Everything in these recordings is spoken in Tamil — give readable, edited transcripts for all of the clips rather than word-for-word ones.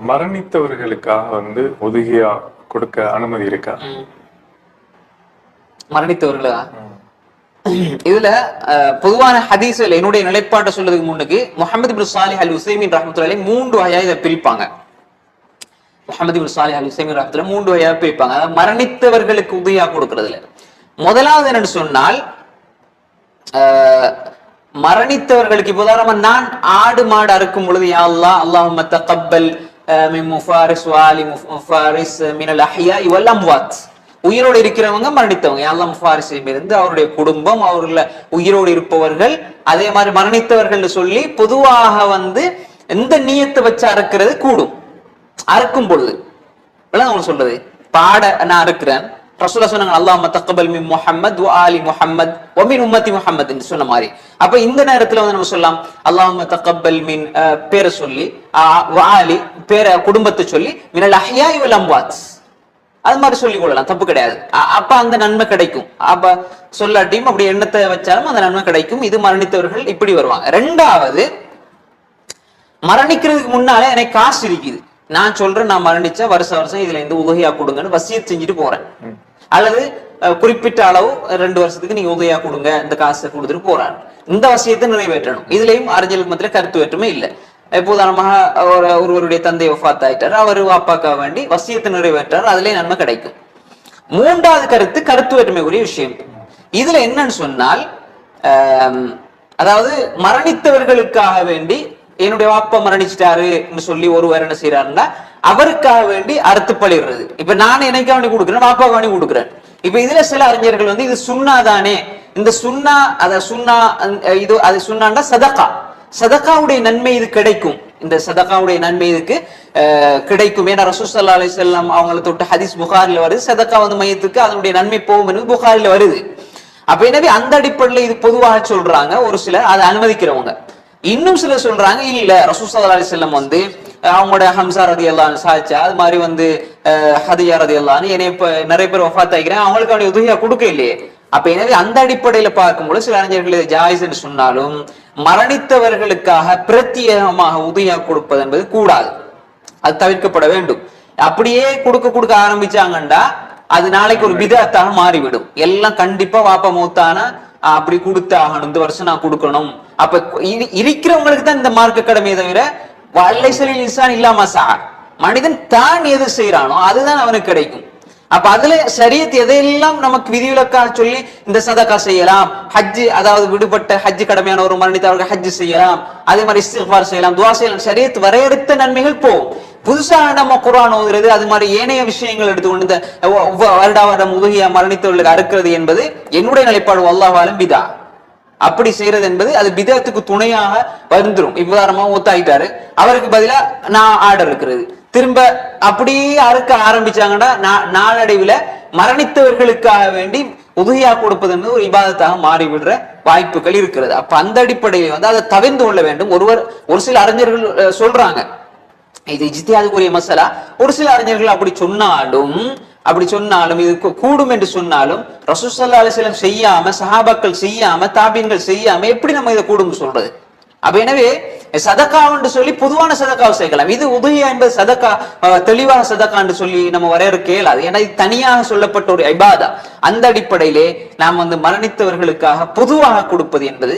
மரணித்தவர்களுக்காக உதவியா கொடுக்க அனுமதி இருக்கா? மரணித்தவர்களா? இதுல பொதுவான ஹதீஸ்ல என்னுடைய நிலைப்பாட்டை சொல்றதுக்கு முன்னுக்கு முஹம்மது இப்னு ஸாலிஹ் அல் உஸைமீன் ரஹ்மத்துல்லாஹி அலைஹி 3 வகையா இதை பிரிப்பாங்க. முஹம்மது இப்னு ஸாலிஹ் அல் உஸைமீன் ரஹ்மத்துல்லாஹி 3 வகையா பிரிப்பாங்க. மரணித்தவர்களுக்கு உதவியா கொடுக்கறதுல முதலாவது என்னன்னு சொன்னால், மரணித்தவர்களுக்கு இப்போ உதாரணமா நான் ஆடு மாடு அறுக்கும் பொழுது யா அல்லாஹ் அல்லாஹும்ம தகப்பல் மின் முஃபாரிஸ் வாலி முஃபாரிஸ் மினல் அஹ்யாஇ வல் அம்வாத், உயிரோடு இருக்கிறவங்க மரணித்தவங்க யா அல்லாஹ் முஃபாரிஸில் இருந்து அவருடைய குடும்பம், அவர்கள உயிரோடு இருப்பவர்கள், அதே மாதிரி மரணித்தவர்கள் சொல்லி பொதுவாக எந்த நியத்தை வச்சு அறுக்கிறது கூடும். அறுக்கும் பொழுது அவங்க சொல்றது பாட நான் அறுக்கிறேன், ரசூலுல்லாஹ் சொன்னாங்க அல்லாஹும்ம தகப்பல் மின் முஹம்மத் வ ஆலி முஹம்மத் வ மின் உம்மத்தி முஹம்மத் என்று சொன்ன மாதிரி. அப்ப இந்த நேரத்துல நம்ம சொல்லலாம் அல்லாஹும்ம தகப்பல் மின் பேரை சொல்லி வ ஆலி பேரை குடும்பத்தை சொல்லி மினல் அஹ்யாஇ வல் அம்வாத் அது மாதிரி சொல்லிக் கொள்ளலாம், தப்பு கிடையாது. அப்ப அந்த நன்மை கிடைக்கும். அப்ப சொல்லாட்டியும் அப்படி எண்ணத்தை வச்சாலும் அந்த நன்மை கிடைக்கும். இது மரணித்தவர்கள் இப்படி வருவாங்க. ரெண்டாவது, மரணிக்கிறதுக்கு முன்னாலே எனக்கு காசு இருக்குது, நான் சொல்றேன் நான் மரணிச்சா வருஷம் இதுல இருந்து உதவியா கொடுங்கன்னு வசியத் செஞ்சுட்டு போறேன், அல்லது குறிப்பிட்ட அளவு 2 வருஷத்துக்கு நீங்க உதவியா கொடுங்க இந்த காசை கொடுத்துட்டு போறாரு, இந்த வசியத்தை நிறைவேற்றணும். இதுலயும் அறிஞர்கள் மத்தியில கருத்து வேற்றுமை இல்லை. உதாரணமாக ஒருவருடைய தந்தை வஃபாத் ஆயிட்டார், அவர் வாப்பாக்காக வேண்டி வசியத்தை நிறைவேற்றார், அதுலயே நன்மை கிடைக்கும். மூன்றாவது கருத்து வேற்றுமைக்குரிய விஷயம். இதுல என்னன்னு சொன்னால், அதாவது மரணித்தவர்களுக்காக வேண்டி என்னுடைய வாப்பா மரணிச்சிட்டாரு சொல்லி ஒருவர் என்ன செய்யறாருன்னா அவருக்காக வேண்டி அறுத்து பழிடுறது. இப்ப நான் எனக்கு வேண்டி கொடுக்குறேன், வாப்பாக்கு வேண்டி கொடுக்குறேன். இப்ப இதுல சில அறிஞர்கள் இது சுன்னா தானே, இந்த சுன்னா இது அது சுன்னாண்டா சதகா, சதகாவுடைய நன்மை இது கிடைக்கும், இந்த சதகாவுடைய நன்மை இதுக்கு கிடைக்கும். ஏன்னா ரசூல் ஸல்லல்லாஹு அலைஹி வஸல்லம் அவங்களை தொட்டு ஹதீஸ் புகாரில வருது, சதகா மையத்துக்கு அதனுடைய நன்மை போகும் என்று புகாரில வருது. அப்ப எனவே அந்த அடிப்படையில இது பொதுவாக சொல்றாங்க ஒரு சிலர், அதை அனுமதிக்கிறவங்க. இன்னும் சிலர் சொல்றாங்க இல்ல, ரசூல் ஸல்லல்லாஹு அலைஹி வஸல்லம் அவங்களோட ஹம்சா ரலியல்லாஹு அன்ஹு சாச்சா, அது மாதிரி ஹதியா ரலியல்லாஹு அன்ஹா என்னைய இப்ப நிறைய பேர் வஃபாத் ஆகிக்கிறேன், அவங்களுக்கு அவனுடைய உதவியா கொடுக்க இல்லையே. அப்ப எனவே அந்த அடிப்படையில பார்க்கும்போது சில அறிஞர்கள் ஜாயிஸ் என்று சொன்னாலும் மரணித்தவர்களுக்காக பிரத்யேகமாக உதவியா கொடுப்பது என்பது கூடாது, அது தவிர்க்கப்பட வேண்டும். அப்படியே கொடுக்க ஆரம்பிச்சாங்கண்டா அது நாளைக்கு ஒரு பிதஅத்தாக மாறிவிடும். எல்லாம் கண்டிப்பா வாப்பா மௌத்தானா அப்படி கொடுத்து ஆகணும், இந்த வருஷம் நான் கொடுக்கணும். அப்ப இருக்கிறவங்களுக்கு தான் இந்த மார்க்க கடமையை தவிர வல்லைசலில் இன்சான் இல்லாம மனிதன் தான் எது செய்யறானோ அதுதான் அவனுக்கு கிடைக்கும். அப்ப அதுல ஷரியத் எதையெல்லாம் நமக்கு விதிவிலக்காக சொல்லி இந்த சதகா செய்யலாம், ஹஜ்ஜு அதாவது விடுபட்ட ஹஜ்ஜு கடமையான ஒரு மரணித்தவர்கள் ஹஜ்ஜு செய்யலாம், அதே மாதிரி இஸ்திக்ஃபார் செய்யலாம், துஆ செய்யலாம், ஷரியத் வரையறுத்த நன்மைகள் போகும். புதுசா நம்ம குர்ஆன் ஓதுறது அது மாதிரி ஏனைய விஷயங்கள் எடுத்துக்கொண்டு இந்த வருடாவரம் உதவியா மரணித்தவர்களுக்கு அறுக்கிறது என்பது என்னுடைய நிலைப்பாடு அல்லாஹ் ஆலம் பிதா. அப்படி செய்யறது என்பது அது பிதத்துக்கு துணையாக வந்துடும். இப்ப உதாரணமா ஒத்தாயிட்டாரு, அவருக்கு பதிலா நான் ஆர்டர் இருக்கிறது, திரும்ப அப்படியே அறுக்க ஆரம்பிச்சாங்கன்னா நாளடைவுல மரணித்தவர்களுக்காக வேண்டி உதவியா கொடுப்பது என்பது ஒரு இபாதத்தாக மாறிவிடுற வாய்ப்புகள் இருக்கிறது. அப்ப அந்த அடிப்படையில் அதை தவிர்த்து கொள்ள வேண்டும். ஒரு சில அறிஞர்கள் சொல்றாங்க இது இஜ்திஹாதுக்குரிய மஸலா, ஒரு சில அறிஞர்கள் அப்படி சொன்னாலும் இது கூடும் என்று சொன்னாலும் ரசூல் ஸல்லல்லாஹு அலைஹி வஸல்லம் செய்யாம, சஹாபாக்கள் செய்யாம, தாபீன்கள் செய்யாம எப்படி நம்ம இதை கூடும் சொல்றது? அப்ப எனவே சதகா என்று சொல்லி பொதுவான சதகாவை செய்யலாம். இது உதவியா என்பது சதகா தெளிவாக சதகா என்று சொல்லி நம்ம வரையறுக்க இயலாது. ஏன்னா இது தனியாக சொல்லப்பட்ட ஒரு இபாதா. அந்த அடிப்படையிலே நாம் மரணித்தவர்களுக்காக பொதுவாக கொடுப்பது என்பது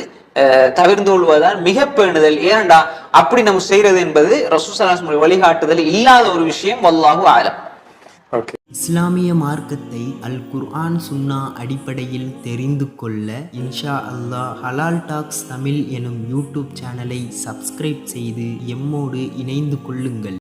தவிர்த்து கொள்வதுதான் மிக பேணுதல். ஏனண்டா அப்படி நம்ம செய்யறது என்பது ரசூல் ஸல்லல்லாஹு அலைஹி வஸல்லம் வழிகாட்டுதல் இல்லாத ஒரு விஷயம். வல்லாஹு ஆலம். இஸ்லாமிய மார்க்கத்தை அல் குர்ஆன் சுன்னா அடிப்படையில் தெரிந்து கொள்ள இன்ஷா அல்லாஹ் ஹலால் டாக்ஸ் தமிழ் எனும் யூடியூப் சேனலை சப்ஸ்கிரைப் செய்து எம்மோடு இணைந்து கொள்ளுங்கள்.